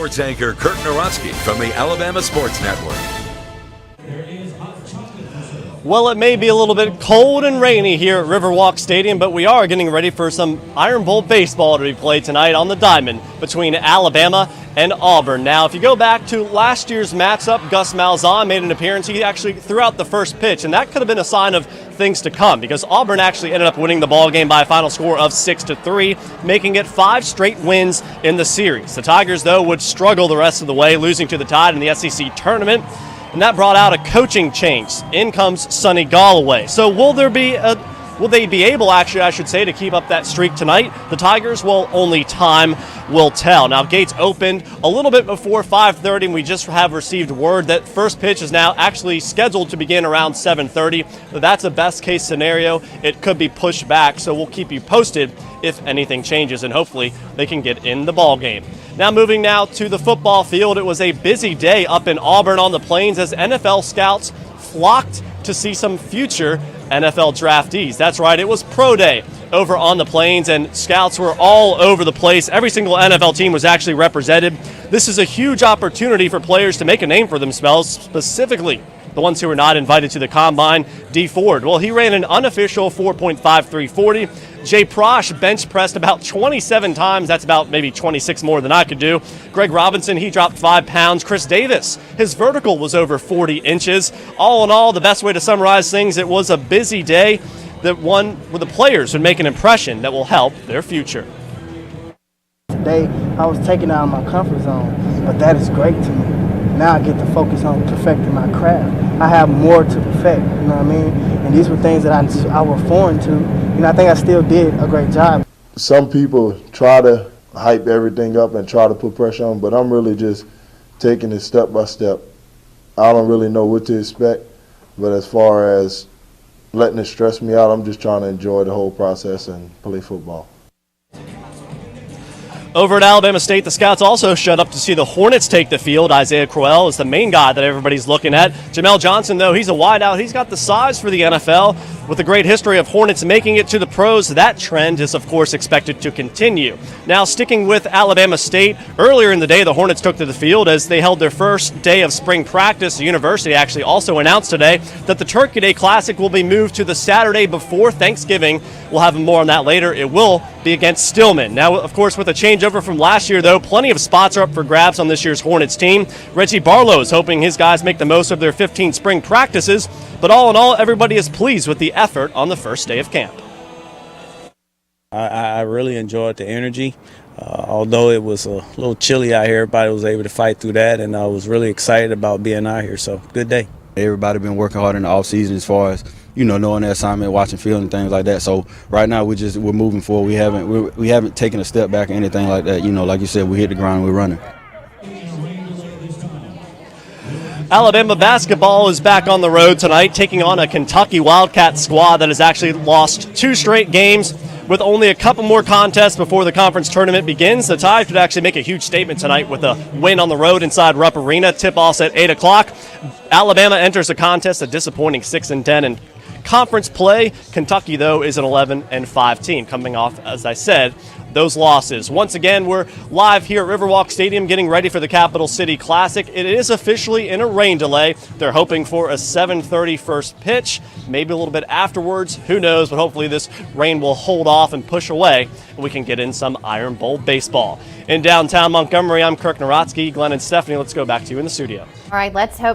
sports anchor Kirk Nawrotzky from the Alabama Sports Network. Well, it may be a little bit cold and rainy here at Riverwalk Stadium, but we are getting ready for some Iron Bowl baseball to be played tonight on the diamond between Alabama and Auburn. Now, if you go back to last year's matchup, Gus Malzahn made an appearance. He actually threw out the first pitch, and that could have been a sign of things to come because Auburn actually ended up winning the ball game by a final score of 6-3, making it 5 straight wins in the series. The Tigers, though, would struggle the rest of the way, losing to the Tide in the SEC tournament. And that brought out a coaching change. In comes Sonny Galloway. So will they be able, actually, I should say, to keep up that streak tonight? The Tigers, well, only time will tell. Now, gates opened a little bit before 5:30, and we just have received word that first pitch is now actually scheduled to begin around 7:30. That's a best-case scenario. It could be pushed back, so we'll keep you posted if anything changes, and hopefully they can get in the ball game. Now moving now to the football field, it was a busy day up in Auburn on the Plains as NFL scouts flocked to see some future NFL draftees. That's right, it was pro day over on the Plains, and scouts were all over the place. Every single NFL team was actually represented. This is a huge opportunity for players to make a name for themselves, specifically the ones who were not invited to the combine. D Ford, well, he ran an unofficial 4.5340. Jay Prosh bench pressed about 27 times. That's about maybe 26 more than I could do. Greg Robinson, he dropped 5 pounds. Chris Davis, his vertical was over 40 inches. All in all, the best way to summarize things, it was a busy day that one where the players would make an impression that will help their future. Today, I was taken out of my comfort zone, but that is great to me. Now I get to focus on perfecting my craft. I have more to perfect, you know what I mean? And these were things that I was foreign to. You know, I think I still did a great job. Some people try to hype everything up and try to put pressure on, but I'm really just taking it step by step. I don't really know what to expect, but as far as letting it stress me out, I'm just trying to enjoy the whole process and play football. Over at Alabama State, the scouts also showed up to see the Hornets take the field. Isaiah Crowell is the main guy that everybody's looking at. Jamel Johnson, though, he's a wideout. He's got the size for the NFL. With a great history of Hornets making it to the pros, that trend is, of course, expected to continue. Now, sticking with Alabama State, earlier in the day, the Hornets took to the field as they held their first day of spring practice. The university actually also announced today that the Turkey Day Classic will be moved to the Saturday before Thanksgiving. We'll have more on that later. It will be against Stillman. Now, of course, with a changeover from last year, though, plenty of spots are up for grabs on this year's Hornets team. Reggie Barlow is hoping his guys make the most of their 15 spring practices. But all in all, everybody is pleased with the effort on the first day of camp. I really enjoyed the energy. Although it was a little chilly out here, everybody was able to fight through that, and I was really excited about being out here. So, good day. Everybody been working hard in the off season as far as, you know, knowing their assignment, watching film and things like that. So right now we're moving forward. We haven't taken a step back or anything like that. You know, like you said, we hit the ground and we're running. Alabama basketball is back on the road tonight, taking on a Kentucky Wildcats squad that has actually lost 2 straight games. With only a couple more contests before the conference tournament begins, the Tide could actually make a huge statement tonight with a win on the road inside Rupp Arena. Tip-offs at 8 o'clock. Alabama enters the contest a disappointing 6-10 in conference play. Kentucky, though, is an 11-5 team, coming off, as I said, those losses. Once again, we're live here at Riverwalk Stadium getting ready for the Capital City Classic. It is officially in a rain delay. They're hoping for a 7:30 first pitch, maybe a little bit afterwards. Who knows, but hopefully this rain will hold off and push away and we can get in some Iron Bowl baseball. In downtown Montgomery, I'm Kirk Nawrotzky. Glenn and Stephanie, let's go back to you in the studio. All right, let's hope